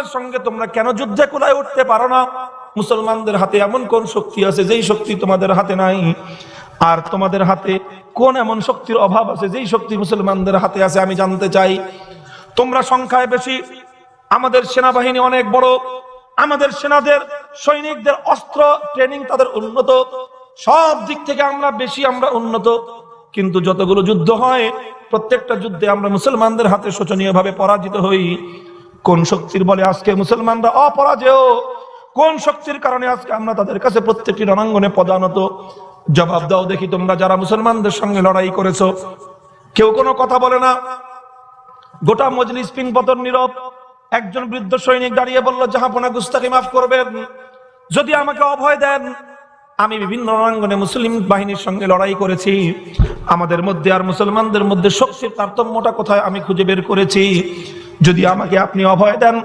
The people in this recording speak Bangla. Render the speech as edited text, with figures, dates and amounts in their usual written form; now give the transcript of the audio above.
মুসলমানদের সঙ্গে তোমরা কেন যুদ্ধে কুলায় উঠতে পারো না? মুসলমানদের হাতে এমন কোন শক্তি আছে যেই শক্তি তোমাদের হাতে নাই? আর তোমাদের হাতে কোন এমন শক্তির অভাব আছে যেই শক্তি মুসলমানদের হাতে আছে? আমি জানতে চাই। তোমরা সংখ্যায় বেশি, আমাদের সেনাবাহিনী অনেক বড়, আমাদের সেনাদের সৈনিকদের অস্ত্র ট্রেনিং তাদের উন্নত, সব দিক থেকে আমরা বেশি, আমরা উন্নত। কিন্তু যতগুলো যুদ্ধ হয় প্রত্যেকটা যুদ্ধে আমরা মুসলমানদের হাতে শোচনীয়ভাবে পরাজিত হই। কোন শক্তির বলে আজকে মুসলমানরা অপরাজেয়? কোন শক্তির কারণে আজকে আমরা তাদের কাছে প্রত্যেকটি রণাঙ্গনে পদানত? জবাব দাও দেখি। তোমরা যারা মুসলমানদের সঙ্গে লড়াই করেছো, কেউ কোনো কথা বলে না। গোটা মজলিস পিনপতন নীরব। একজন বৃদ্ধ সৈনিক দাঁড়িয়ে বলল, জাহাপনা গুস্তাখি মাফ করবেন, যদি আমাকে অভয় দেন। আমি বিভিন্ন রণাঙ্গনে মুসলিম বাহিনীর সঙ্গে লড়াই করেছি, আমাদের মধ্যে আর মুসলমানদের মধ্যে শক্তির তারতম্যটা কোথায় আমি খুঁজে বের করেছি। যদি আমাকে আপনি অভয় দেন,